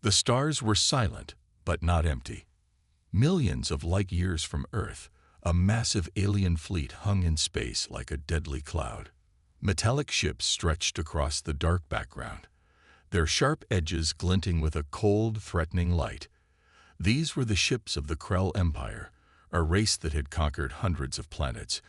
The stars were silent, but not empty. Millions of light years from Earth, a massive alien fleet hung in space like a deadly cloud. Metallic ships stretched across the dark background, their sharp edges glinting with a cold, threatening light. These were the ships of the Krell Empire, a race that had conquered hundreds of planets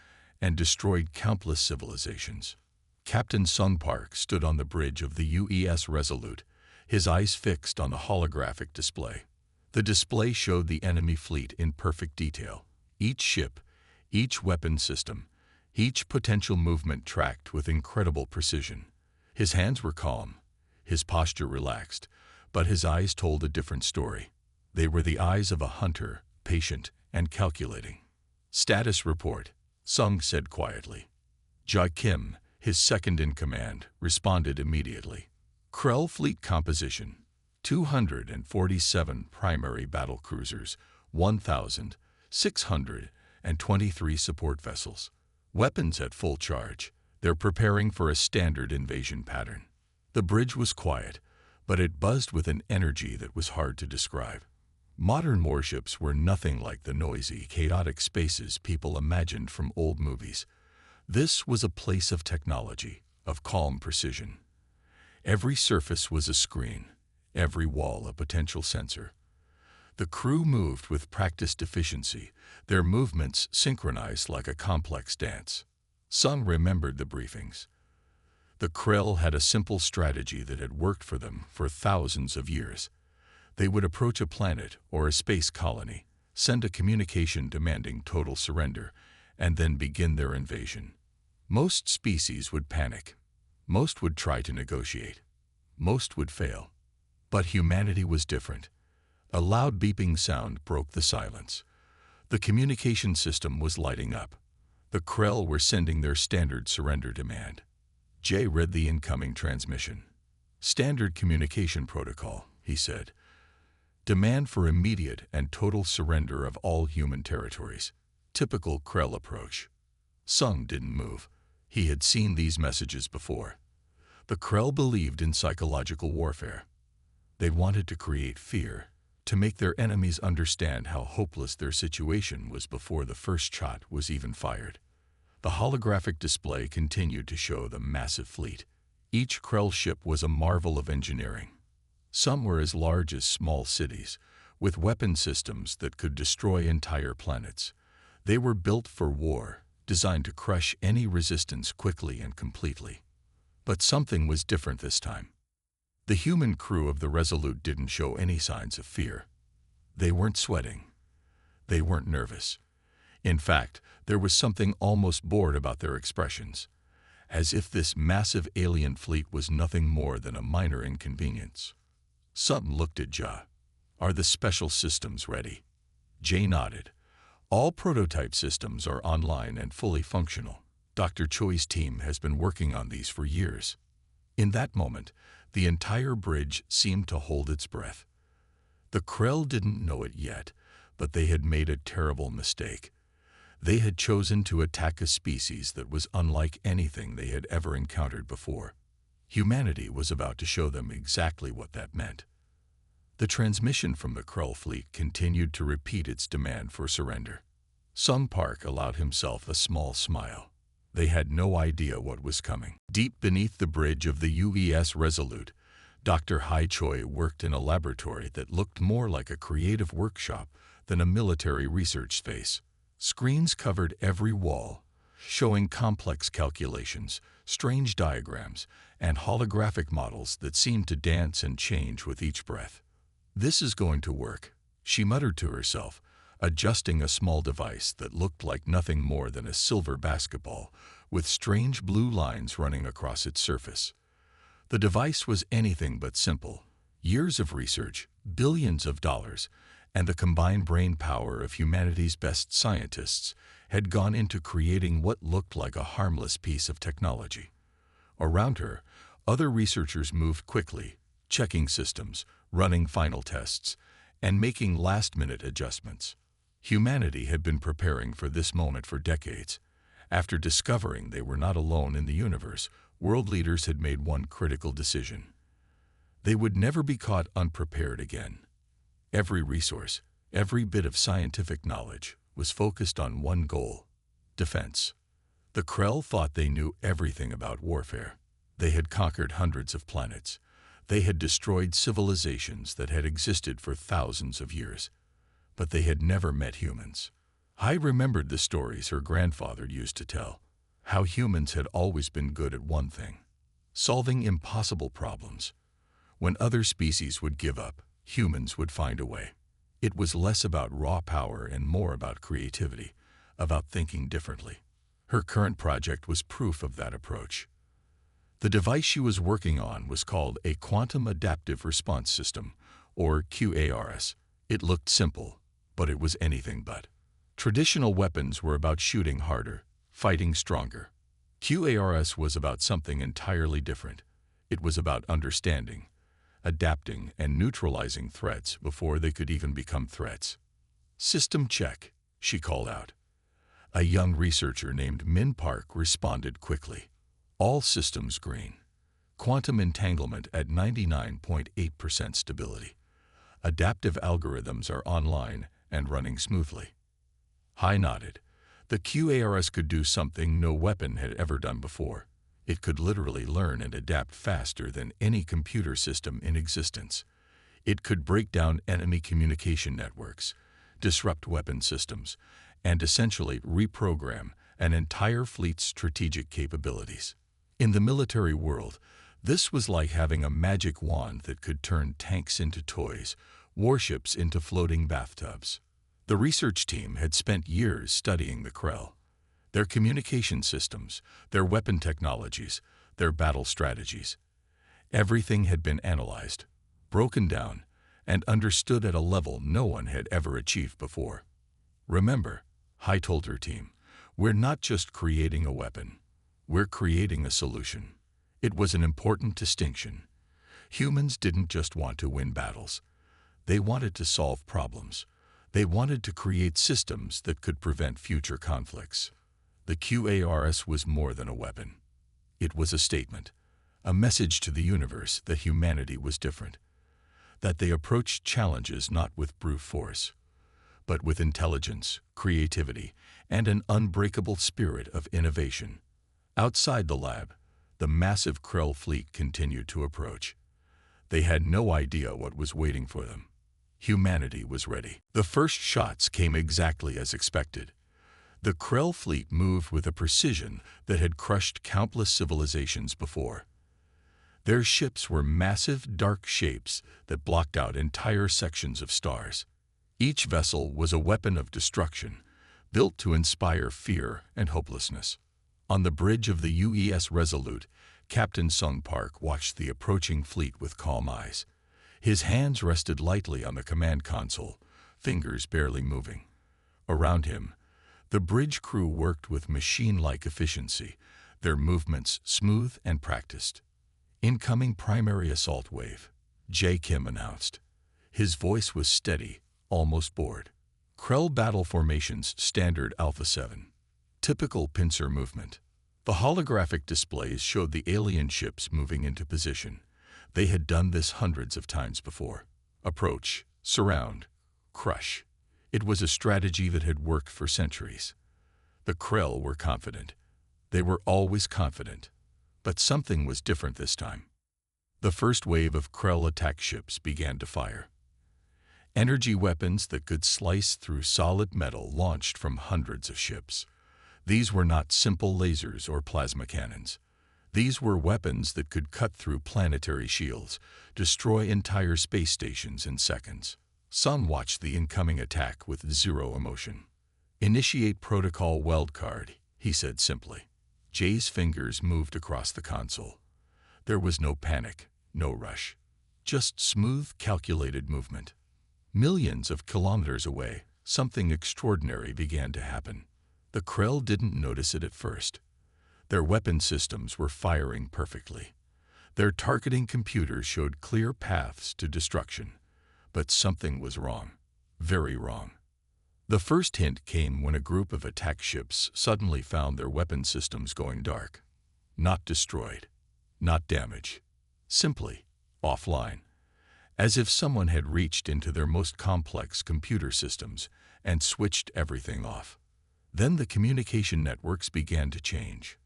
and destroyed countless civilizations. Captain Sung Park stood on the bridge of the UES Resolute, his eyes fixed on the holographic display. The display showed the enemy fleet in perfect detail. Each ship, each weapon system, each potential movement tracked with incredible precision. His hands were calm, his posture relaxed, but his eyes told a different story. They were the eyes of a hunter, patient and calculating. "Status report," Sung said quietly. Ja Kim, his second in command, responded immediately. Krell fleet composition: 247 primary battle cruisers, 1,623 support vessels. Weapons at full charge. They're preparing for a standard invasion pattern. The bridge was quiet, but it buzzed with an energy that was hard to describe. Modern warships were nothing like the noisy, chaotic spaces people imagined from old movies. This was a place of technology, of calm precision. Every surface was a screen, every wall a potential sensor. The crew moved with practiced efficiency, their movements synchronized like a complex dance. Sung remembered the briefings. The Krell had a simple strategy that had worked for them for thousands of years. They would approach a planet or a space colony, send a communication demanding total surrender, and then begin their invasion. Most species would panic. Most would try to negotiate. Most would fail. But humanity was different. A loud beeping sound broke the silence. The communication system was lighting up. The Krell were sending their standard surrender demand. Jay read the incoming transmission. "Standard communication protocol," he said. "Demand for immediate and total surrender of all human territories. Typical Krell approach." Sung didn't move. He had seen these messages before. The Krell believed in psychological warfare. They wanted to create fear, to make their enemies understand how hopeless their situation was before the first shot was even fired. The holographic display continued to show the massive fleet. Each Krell ship was a marvel of engineering. Some were as large as small cities, with weapon systems that could destroy entire planets. They were built for war, designed to crush any resistance quickly and completely. But something was different this time. The human crew of the Resolute didn't show any signs of fear. They weren't sweating. They weren't nervous. In fact, there was something almost bored about their expressions, as if this massive alien fleet was nothing more than a minor inconvenience. Sung looked at Ja. "Are the special systems ready?" Jay nodded. "All prototype systems are online and fully functional. Dr. Choi's team has been working on these for years." In that moment, the entire bridge seemed to hold its breath. The Krell didn't know it yet, but they had made a terrible mistake. They had chosen to attack a species that was unlike anything they had ever encountered before. Humanity was about to show them exactly what that meant. The transmission from the Krell fleet continued to repeat its demand for surrender. Sung Park allowed himself a small smile. They had no idea what was coming. Deep beneath the bridge of the UES Resolute, Dr. Hai Choi worked in a laboratory that looked more like a creative workshop than a military research space. Screens covered every wall, showing complex calculations, strange diagrams, and holographic models that seemed to dance and change with each breath. "This is going to work," she muttered to herself, adjusting a small device that looked like nothing more than a silver basketball with strange blue lines running across its surface. The device was anything but simple. Years of research, billions of dollars, and the combined brain power of humanity's best scientists had gone into creating what looked like a harmless piece of technology. Around her, other researchers moved quickly, checking systems, running final tests, and making last-minute adjustments. Humanity had been preparing for this moment for decades. After discovering they were not alone in the universe, world leaders had made one critical decision. They would never be caught unprepared again. Every resource, every bit of scientific knowledge was focused on one goal: defense. The Krell thought they knew everything about warfare. They had conquered hundreds of planets. They had destroyed civilizations that had existed for thousands of years. But they had never met humans. I remembered the stories her grandfather used to tell, how humans had always been good at one thing: solving impossible problems. When other species would give up, humans would find a way. It was less about raw power and more about creativity, about thinking differently. Her current project was proof of that approach. The device she was working on was called a Quantum Adaptive Response System, or QARS. It looked simple, but it was anything but. Traditional weapons were about shooting harder, fighting stronger. QARS was about something entirely different. It was about understanding, adapting, and neutralizing threats before they could even become threats. "System check," she called out. A young researcher named Min Park responded quickly. "All systems green. Quantum entanglement at 99.8% stability. Adaptive algorithms are online and running smoothly." I nodded. The QARS could do something no weapon had ever done before. It could literally learn and adapt faster than any computer system in existence. It could break down enemy communication networks, disrupt weapon systems, and essentially reprogram an entire fleet's strategic capabilities. In the military world, this was like having a magic wand that could turn tanks into toys, warships into floating bathtubs. The research team had spent years studying the Krell, their communication systems, their weapon technologies, their battle strategies. Everything had been analyzed, broken down, and understood at a level no one had ever achieved before. "Remember," I told her team, "we're not just creating a weapon. We're creating a solution." It was an important distinction. Humans didn't just want to win battles. They wanted to solve problems. They wanted to create systems that could prevent future conflicts. The QARS was more than a weapon. It was a statement, a message to the universe that humanity was different, that they approached challenges not with brute force, but with intelligence, creativity, and an unbreakable spirit of innovation. Outside the lab, the massive Krell fleet continued to approach. They had no idea what was waiting for them. Humanity was ready. The first shots came exactly as expected. The Krell fleet moved with a precision that had crushed countless civilizations before. Their ships were massive, dark shapes that blocked out entire sections of stars. Each vessel was a weapon of destruction, built to inspire fear and hopelessness. On the bridge of the UES Resolute, Captain Sung Park watched the approaching fleet with calm eyes. His hands rested lightly on the command console, fingers barely moving. Around him, the bridge crew worked with machine-like efficiency, their movements smooth and practiced. "Incoming primary assault wave," J. Kim announced. His voice was steady, almost bored. "Krell battle formations standard Alpha 7. Typical pincer movement." The holographic displays showed the alien ships moving into position. They had done this hundreds of times before. Approach, surround, crush. It was a strategy that had worked for centuries. The Krell were confident. They were always confident. But something was different this time. The first wave of Krell attack ships began to fire. Energy weapons that could slice through solid metal launched from hundreds of ships. These were not simple lasers or plasma cannons. These were weapons that could cut through planetary shields, destroy entire space stations in seconds. Sun watched the incoming attack with zero emotion. "Initiate protocol weld card," he said simply. Jay's fingers moved across the console. There was no panic, no rush. Just smooth, calculated movement. Millions of kilometers away, something extraordinary began to happen. The Krell didn't notice it at first. Their weapon systems were firing perfectly. Their targeting computers showed clear paths to destruction. But something was wrong. Very wrong. The first hint came when a group of attack ships suddenly found their weapon systems going dark. Not destroyed. Not damaged. Simply offline, as if someone had reached into their most complex computer systems and switched everything off. Then the communication networks began to change.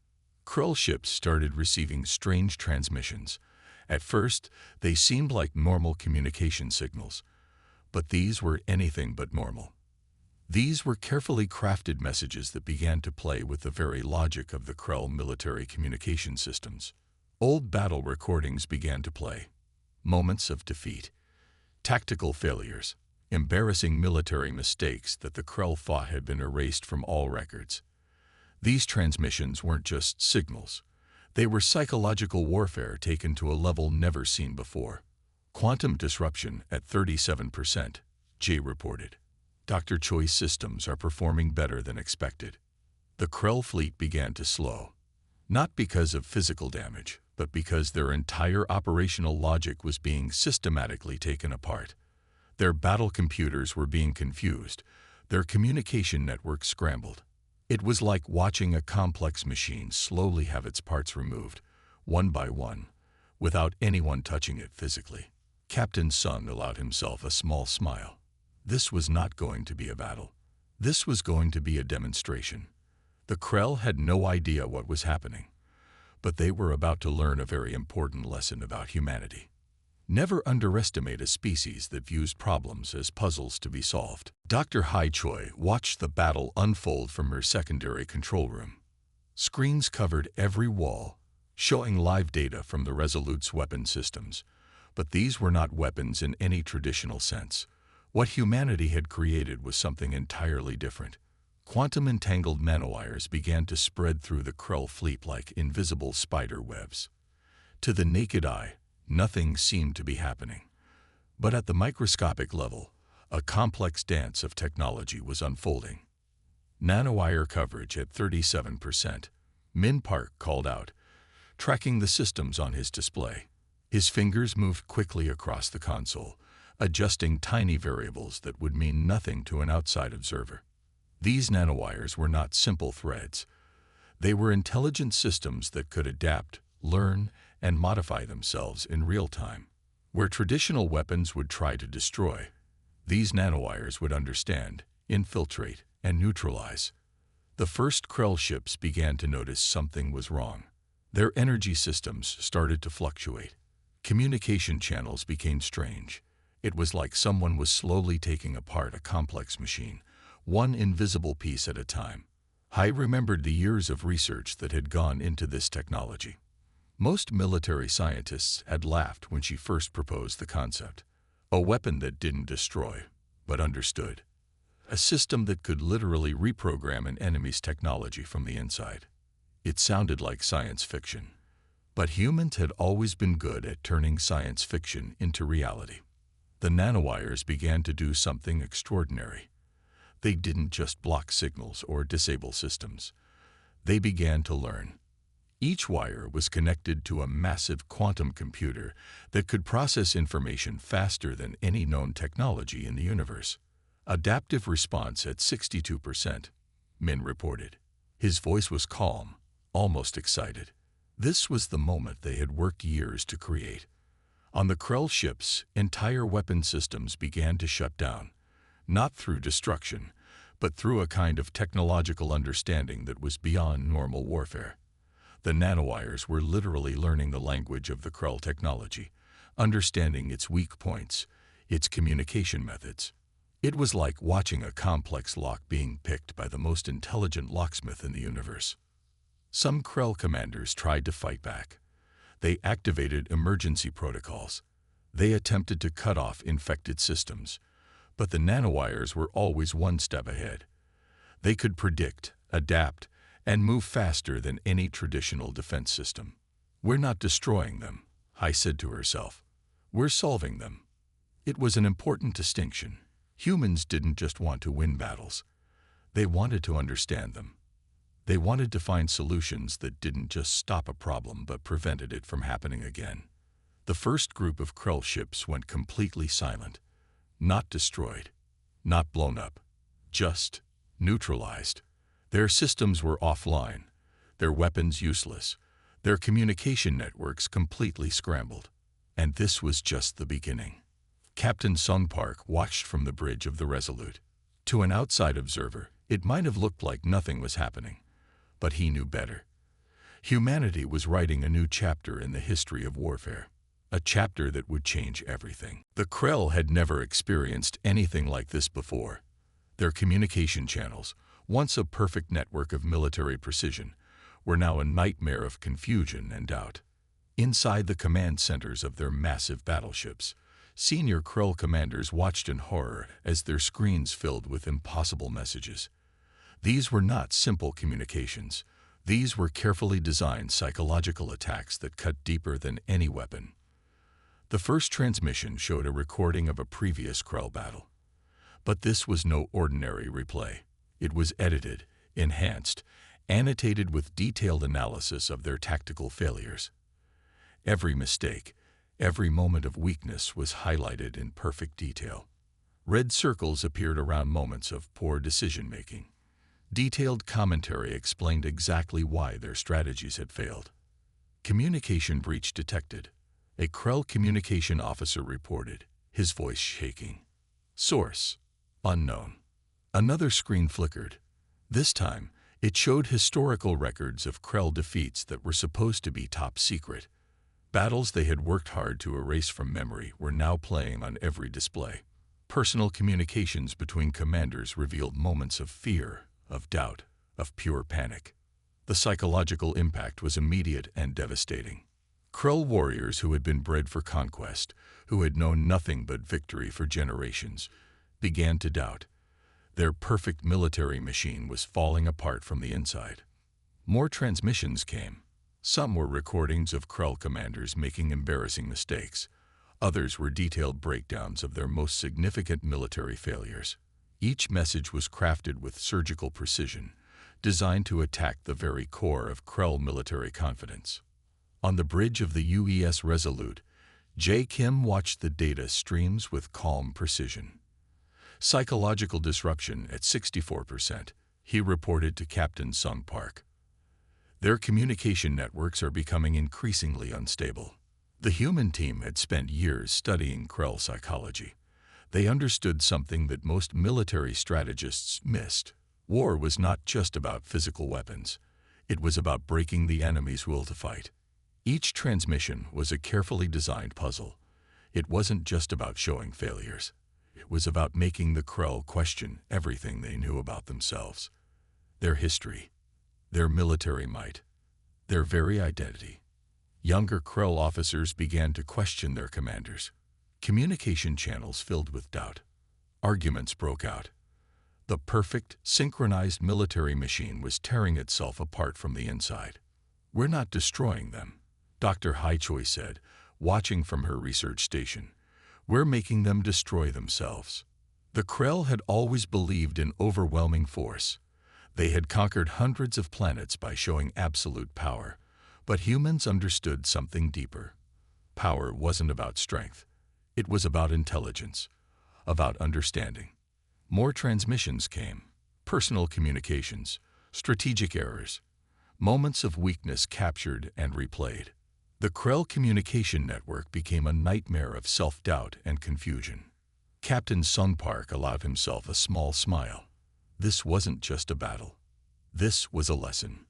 Krill ships started receiving strange transmissions. At first, they seemed like normal communication signals, but these were anything but normal. These were carefully crafted messages that began to play with the very logic of the Krell military communication systems. Old battle recordings began to play. Moments of defeat, tactical failures, embarrassing military mistakes that the Krell thought had been erased from all records. These transmissions weren't just signals. They were psychological warfare taken to a level never seen before. Quantum disruption at 37%, Jay reported. Dr. Choi's systems are performing better than expected. The Krell fleet began to slow, not because of physical damage, but because their entire operational logic was being systematically taken apart. Their battle computers were being confused, their communication networks scrambled. It was like watching a complex machine slowly have its parts removed, one by one, without anyone touching it physically. Captain Sung allowed himself a small smile. This was not going to be a battle. This was going to be a demonstration. The Krell had no idea what was happening, but they were about to learn a very important lesson about humanity. Never underestimate a species that views problems as puzzles to be solved. Dr. Hai Choi watched the battle unfold from her secondary control room. Screens covered every wall, showing live data from the Resolute's weapon systems. But these were not weapons in any traditional sense. What humanity had created was something entirely different. Quantum-entangled nanowires began to spread through the Krell fleet like invisible spider webs. To the naked eye, nothing seemed to be happening. But at the microscopic level, a complex dance of technology was unfolding. Nanowire coverage at 37%, Min Park called out, tracking the systems on his display. His fingers moved quickly across the console, adjusting tiny variables that would mean nothing to an outside observer. These nanowires were not simple threads. They were intelligent systems that could adapt, learn, and modify themselves in real time. Where traditional weapons would try to destroy, these nanowires would understand, infiltrate, and neutralize. The first Krell ships began to notice something was wrong. Their energy systems started to fluctuate. Communication channels became strange. It was like someone was slowly taking apart a complex machine, one invisible piece at a time. Hai remembered the years of research that had gone into this technology. Most military scientists had laughed when she first proposed the concept. A weapon that didn't destroy, but understood. A system that could literally reprogram an enemy's technology from the inside. It sounded like science fiction. But humans had always been good at turning science fiction into reality. The nanowires began to do something extraordinary. They didn't just block signals or disable systems. They began to learn. Each wire was connected to a massive quantum computer that could process information faster than any known technology in the universe. Adaptive response at 62%, Min reported. His voice was calm, almost excited. This was the moment they had worked years to create. On the Krell ships, entire weapon systems began to shut down, not through destruction, but through a kind of technological understanding that was beyond normal warfare. The nanowires were literally learning the language of the Krell technology, understanding its weak points, its communication methods. It was like watching a complex lock being picked by the most intelligent locksmith in the universe. Some Krell commanders tried to fight back. They activated emergency protocols. They attempted to cut off infected systems. But the nanowires were always one step ahead. They could predict, adapt, and move faster than any traditional defense system. We're not destroying them, Hai said to herself. We're solving them. It was an important distinction. Humans didn't just want to win battles. They wanted to understand them. They wanted to find solutions that didn't just stop a problem but prevented it from happening again. The first group of Krell ships went completely silent. Not destroyed, not blown up, just neutralized. Their systems were offline, their weapons useless, their communication networks completely scrambled. And this was just the beginning. Captain Sung Park watched from the bridge of the Resolute. To an outside observer, it might have looked like nothing was happening, but he knew better. Humanity was writing a new chapter in the history of warfare, a chapter that would change everything. The Krell had never experienced anything like this before. Their communication channels, once a perfect network of military precision, were now a nightmare of confusion and doubt. Inside the command centers of their massive battleships, senior Krell commanders watched in horror as their screens filled with impossible messages. These were not simple communications. These were carefully designed psychological attacks that cut deeper than any weapon. The first transmission showed a recording of a previous Krell battle. But this was no ordinary replay. It was edited, enhanced, annotated with detailed analysis of their tactical failures. Every mistake, every moment of weakness was highlighted in perfect detail. Red circles appeared around moments of poor decision-making. Detailed commentary explained exactly why their strategies had failed. Communication breach detected. A Krell communication officer reported, his voice shaking. Source: unknown. Another screen flickered. This time, it showed historical records of Krell defeats that were supposed to be top secret. Battles they had worked hard to erase from memory were now playing on every display. Personal communications between commanders revealed moments of fear, of doubt, of pure panic. The psychological impact was immediate and devastating. Krell warriors who had been bred for conquest, who had known nothing but victory for generations, began to doubt. Their perfect military machine was falling apart from the inside. More transmissions came. Some were recordings of Krell commanders making embarrassing mistakes. Others were detailed breakdowns of their most significant military failures. Each message was crafted with surgical precision, designed to attack the very core of Krell military confidence. On the bridge of the UES Resolute, J. Kim watched the data streams with calm precision. Psychological disruption at 64%, he reported to Captain Sung Park. Their communication networks are becoming increasingly unstable. The human team had spent years studying Krell psychology. They understood something that most military strategists missed. War was not just about physical weapons. It was about breaking the enemy's will to fight. Each transmission was a carefully designed puzzle. It wasn't just about showing failures. It was about making the Krell question everything they knew about themselves. Their history, their military might, their very identity. Younger Krell officers began to question their commanders. Communication channels filled with doubt. Arguments broke out. The perfect, synchronized military machine was tearing itself apart from the inside. "We're not destroying them," Dr. HFY said, watching from her research station. "We're making them destroy themselves." The Krell had always believed in overwhelming force. They had conquered hundreds of planets by showing absolute power. But humans understood something deeper. Power wasn't about strength. It was about intelligence, about understanding. More transmissions came. Personal communications, strategic errors, moments of weakness captured and replayed. The Krell communication network became a nightmare of self-doubt and confusion. Captain Sung Park allowed himself a small smile. This wasn't just a battle. This was a lesson.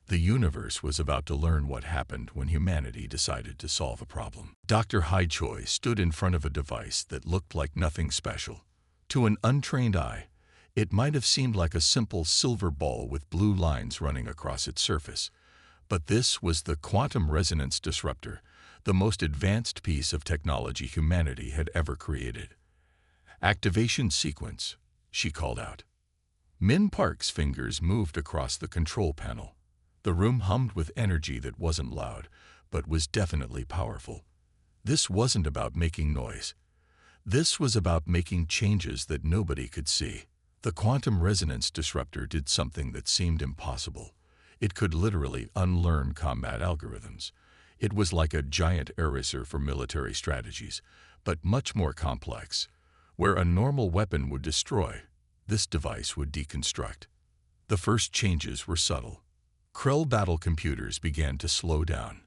The universe was about to learn what happened when humanity decided to solve a problem. Dr. HFY stood in front of a device that looked like nothing special. To an untrained eye, it might have seemed like a simple silver ball with blue lines running across its surface. But this was the quantum resonance disruptor, the most advanced piece of technology humanity had ever created. "Activation sequence," she called out. Min Park's fingers moved across the control panel. The room hummed with energy that wasn't loud, but was definitely powerful. This wasn't about making noise. This was about making changes that nobody could see. The quantum resonance disruptor did something that seemed impossible. It could literally unlearn combat algorithms. It was like a giant eraser for military strategies, but much more complex. Where a normal weapon would destroy, this device would deconstruct. The first changes were subtle. Krell battle computers began to slow down,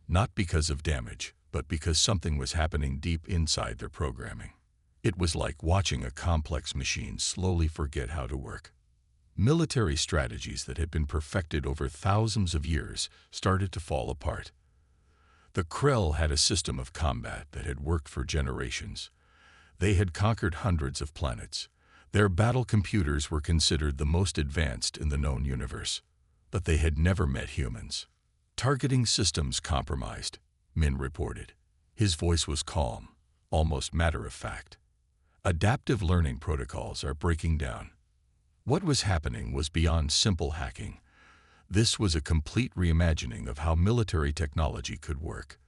not because of damage, but because something was happening deep inside their programming. It was like watching a complex machine slowly forget how to work. Military strategies that had been perfected over thousands of years started to fall apart. The Krell had a system of combat that had worked for generations. They had conquered hundreds of planets. Their battle computers were considered the most advanced in the known universe. But they had never met humans. Targeting systems compromised, Min reported. His voice was calm, almost matter-of-fact. Adaptive learning protocols are breaking down. What was happening was beyond simple hacking. This was a complete reimagining of how military technology could work.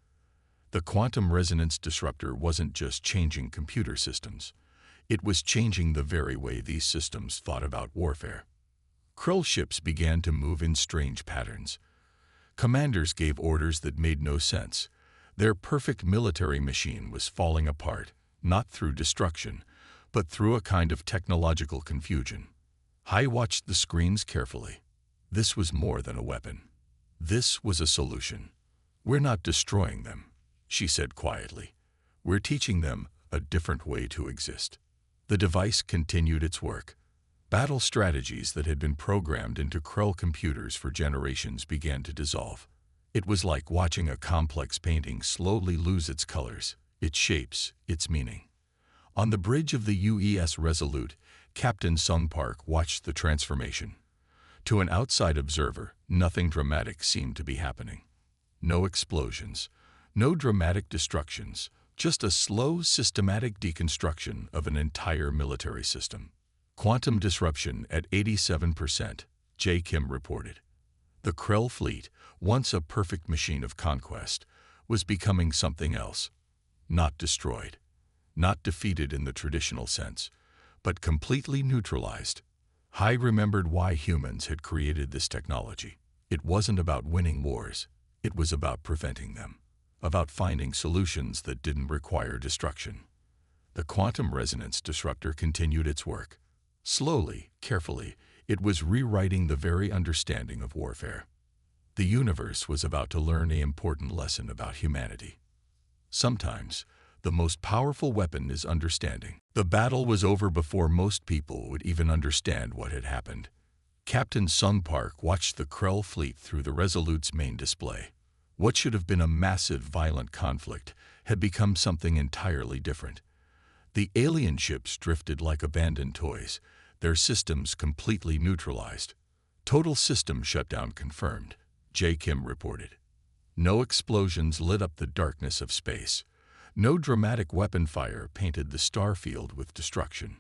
The quantum resonance disruptor wasn't just changing computer systems. It was changing the very way these systems thought about warfare. Krell ships began to move in strange patterns. Commanders gave orders that made no sense. Their perfect military machine was falling apart, not through destruction, but through a kind of technological confusion. Hai watched the screens carefully. This was more than a weapon. This was a solution. "We're not destroying them," she said quietly. "We're teaching them a different way to exist." The device continued its work. Battle strategies that had been programmed into Krell computers for generations began to dissolve. It was like watching a complex painting slowly lose its colors, its shapes, its meaning. On the bridge of the UES Resolute, Captain Sung Park watched the transformation. To an outside observer, nothing dramatic seemed to be happening. No explosions, no dramatic destructions, just a slow, systematic deconstruction of an entire military system. Quantum disruption at 87%, J. Kim reported. The Krell fleet, once a perfect machine of conquest, was becoming something else. Not destroyed, not defeated in the traditional sense, but completely neutralized. Hai remembered why humans had created this technology. It wasn't about winning wars. It was about preventing them, about finding solutions that didn't require destruction. The quantum resonance disruptor continued its work. Slowly, carefully, it was rewriting the very understanding of warfare. The universe was about to learn an important lesson about humanity. Sometimes, the most powerful weapon is understanding. The battle was over before most people would even understand what had happened. Captain Sung Park watched the Krell fleet through the Resolute's main display. What should have been a massive, violent conflict had become something entirely different. The alien ships drifted like abandoned toys, their systems completely neutralized. Total system shutdown confirmed, J. Kim reported. No explosions lit up the darkness of space. No dramatic weapon fire painted the star field with destruction.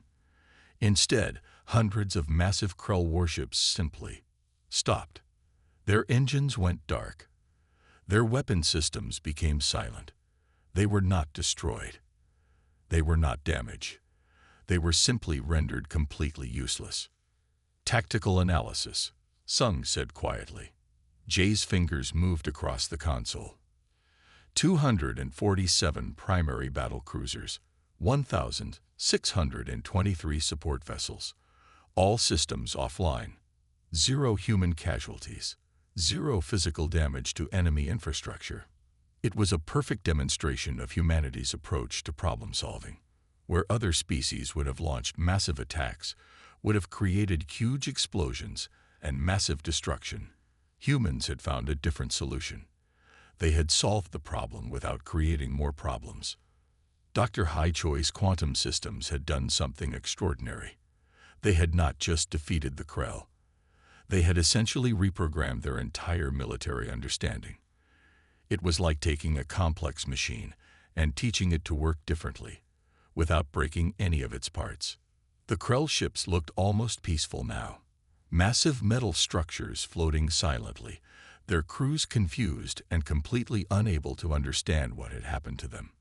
Instead, hundreds of massive Krell warships simply stopped. Their engines went dark. Their weapon systems became silent. They were not destroyed. They were not damaged. They were simply rendered completely useless. Tactical analysis, Sung said quietly. Jay's fingers moved across the console. 247 primary battle cruisers, 1,623 support vessels, all systems offline, 0 human casualties, 0 physical damage to enemy infrastructure. It was a perfect demonstration of humanity's approach to problem solving. Where other species would have launched massive attacks, would have created huge explosions and massive destruction, humans had found a different solution. They had solved the problem without creating more problems. Dr. Hai Choi's quantum systems had done something extraordinary. They had not just defeated the Krell. They had essentially reprogrammed their entire military understanding. It was like taking a complex machine and teaching it to work differently, without breaking any of its parts. The Krell ships looked almost peaceful now. Massive metal structures floating silently, their crews confused and completely unable to understand what had happened to them.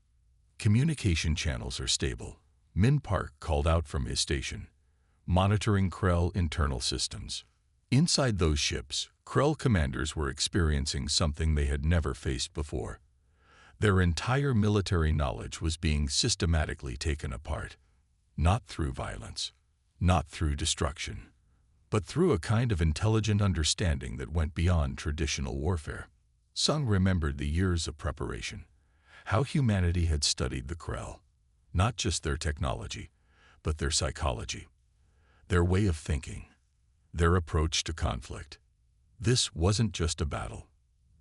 Communication channels are stable, Min Park called out from his station, monitoring Krell internal systems. Inside those ships, Krell commanders were experiencing something they had never faced before. Their entire military knowledge was being systematically taken apart, not through violence, not through destruction, but through a kind of intelligent understanding that went beyond traditional warfare. Sung remembered the years of preparation, how humanity had studied the Krell, not just their technology, but their psychology, their way of thinking, their approach to conflict. This wasn't just a battle.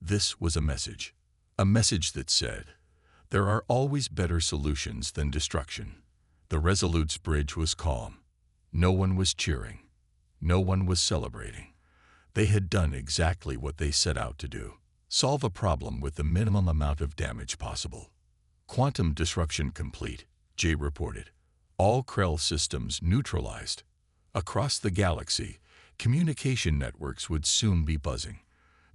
This was a message that said, there are always better solutions than destruction. The Resolute's bridge was calm. No one was cheering. No one was celebrating. They had done exactly what they set out to do: solve a problem with the minimum amount of damage possible. Quantum disruption complete, Jay reported. All Krell systems neutralized. Across the galaxy, communication networks would soon be buzzing.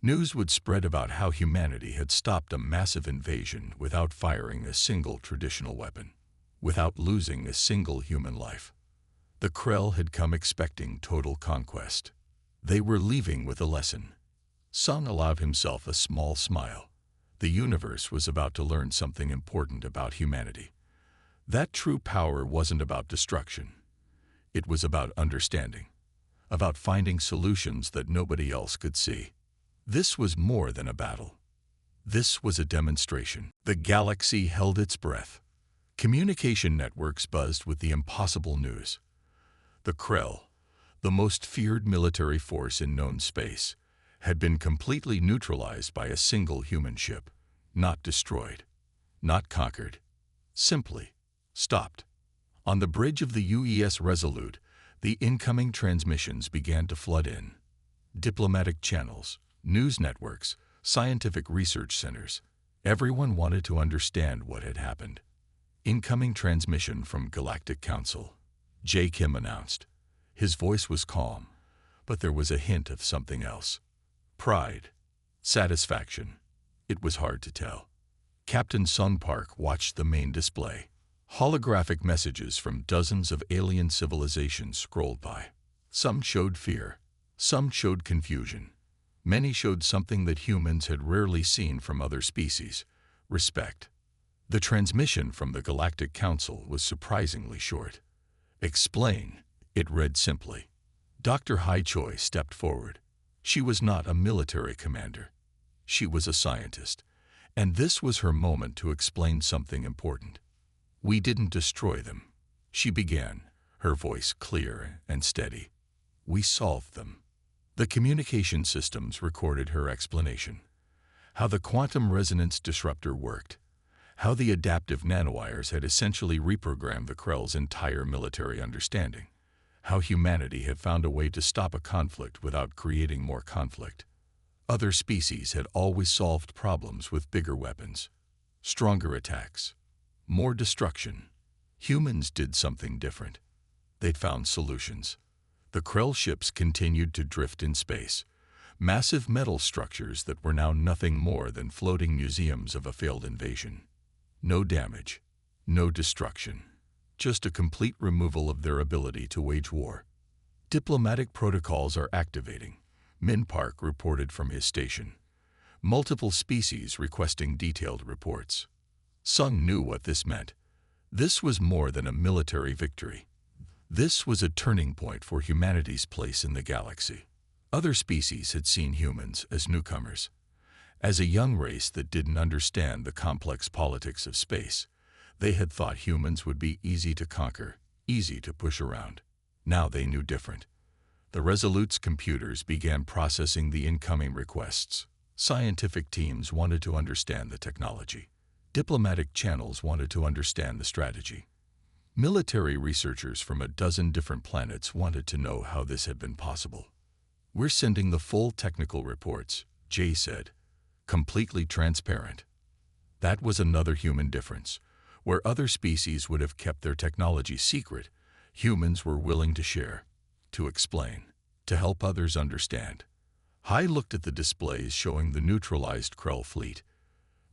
News would spread about how humanity had stopped a massive invasion without firing a single traditional weapon, without losing a single human life. The Krell had come expecting total conquest. They were leaving with a lesson. Sung allowed himself a small smile. The universe was about to learn something important about humanity. That true power wasn't about destruction. It was about understanding, about finding solutions that nobody else could see. This was more than a battle. This was a demonstration. The galaxy held its breath. Communication networks buzzed with the impossible news. The Krell, the most feared military force in known space, had been completely neutralized by a single human ship, not destroyed, not conquered, simply stopped. On the bridge of the UES Resolute, the incoming transmissions began to flood in. Diplomatic channels, news networks, scientific research centers. Everyone wanted to understand what had happened. Incoming transmission from Galactic Council, J. Kim announced. His voice was calm, but there was a hint of something else. Pride, satisfaction. It was hard to tell. Captain Sun Park watched the main display. Holographic messages from dozens of alien civilizations scrolled by. Some showed fear. Some showed confusion. Many showed something that humans had rarely seen from other species: respect. The transmission from the Galactic Council was surprisingly short. Explain, it read simply. Dr. Hai Choi stepped forward. She was not a military commander. She was a scientist, and this was her moment to explain something important. We didn't destroy them, she began, her voice clear and steady. We solved them. The communication systems recorded her explanation. How the quantum resonance disruptor worked. How the adaptive nanowires had essentially reprogrammed the Krell's entire military understanding. How humanity had found a way to stop a conflict without creating more conflict. Other species had always solved problems with bigger weapons, stronger attacks, more destruction. Humans did something different. They'd found solutions. The Krell ships continued to drift in space, massive metal structures that were now nothing more than floating museums of a failed invasion. No damage, no destruction, just a complete removal of their ability to wage war. Diplomatic protocols are activating, Min Park reported from his station. Multiple species requesting detailed reports. Sung knew what this meant. This was more than a military victory. This was a turning point for humanity's place in the galaxy. Other species had seen humans as newcomers, as a young race that didn't understand the complex politics of space. They had thought humans would be easy to conquer, easy to push around. Now they knew different. The Resolute's computers began processing the incoming requests. Scientific teams wanted to understand the technology. Diplomatic channels wanted to understand the strategy. Military researchers from a dozen different planets wanted to know how this had been possible. We're sending the full technical reports, Jay said, completely transparent. That was another human difference. Where other species would have kept their technology secret, humans were willing to share, to explain, to help others understand. Hai looked at the displays showing the neutralized Krell fleet.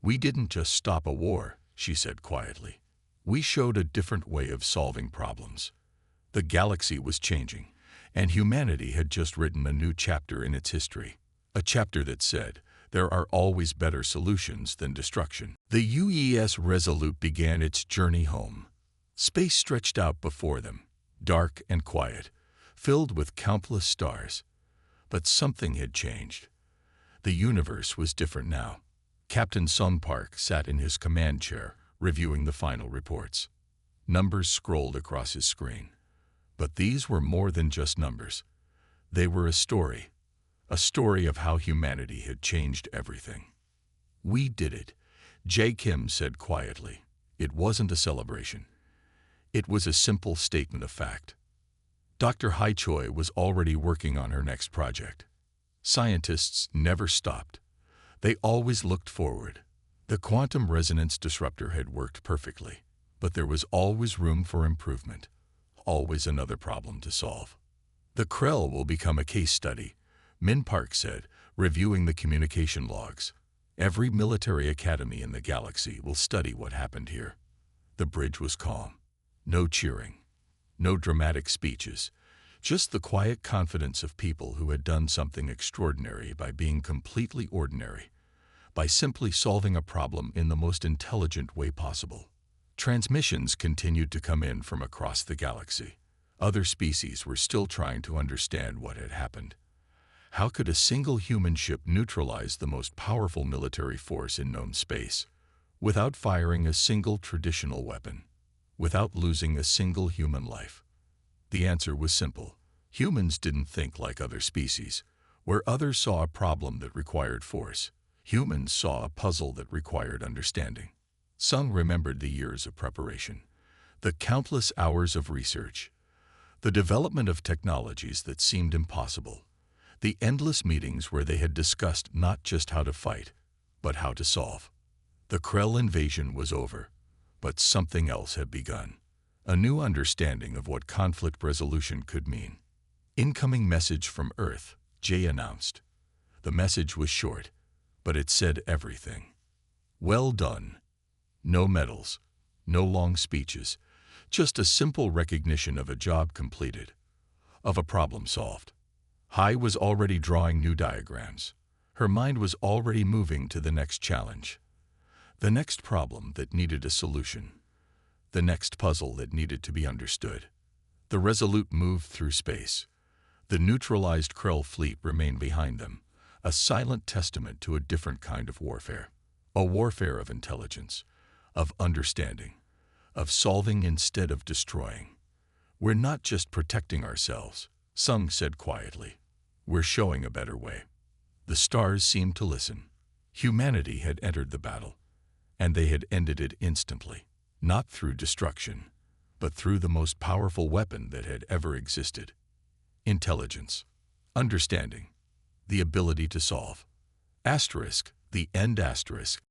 We didn't just stop a war, she said quietly. We showed a different way of solving problems. The galaxy was changing, and humanity had just written a new chapter in its history. A chapter that said, there are always better solutions than destruction. The UES Resolute began its journey home. Space stretched out before them, dark and quiet, filled with countless stars. But something had changed. The universe was different now. Captain Sung Park sat in his command chair, reviewing the final reports. Numbers scrolled across his screen. But these were more than just numbers. They were a story of how humanity had changed everything. "We did it," Jae Kim said quietly. It wasn't a celebration. It was a simple statement of fact. Dr. Hai Choi was already working on her next project. Scientists never stopped. They always looked forward. The quantum resonance disruptor had worked perfectly, but there was always room for improvement, always another problem to solve. "The Krell will become a case study," Min Park said, reviewing the communication logs. "Every military academy in the galaxy will study what happened here." The bridge was calm. No cheering, no dramatic speeches, just the quiet confidence of people who had done something extraordinary by being completely ordinary, by simply solving a problem in the most intelligent way possible. Transmissions continued to come in from across the galaxy. Other species were still trying to understand what had happened. How could a single human ship neutralize the most powerful military force in known space, without firing a single traditional weapon, without losing a single human life? The answer was simple. Humans didn't think like other species. Where others saw a problem that required force, humans saw a puzzle that required understanding. Sung remembered the years of preparation, the countless hours of research, the development of technologies that seemed impossible, the endless meetings where they had discussed not just how to fight, but how to solve. The Krell invasion was over, but something else had begun. A new understanding of what conflict resolution could mean. "Incoming message from Earth," Jay announced. The message was short, but it said everything. "Well done." No medals, no long speeches, just a simple recognition of a job completed, of a problem solved. Hai was already drawing new diagrams. Her mind was already moving to the next challenge, the next problem that needed a solution, the next puzzle that needed to be understood. The Resolute moved through space. The neutralized Krell fleet remained behind them, a silent testament to a different kind of warfare. A warfare of intelligence, of understanding, of solving instead of destroying. "We're not just protecting ourselves," Sung said quietly. "We're showing a better way." The stars seemed to listen. Humanity had entered the battle, and they had ended it instantly. Not through destruction, but through the most powerful weapon that had ever existed. Intelligence, understanding, the ability to solve. Asterisk, the end asterisk.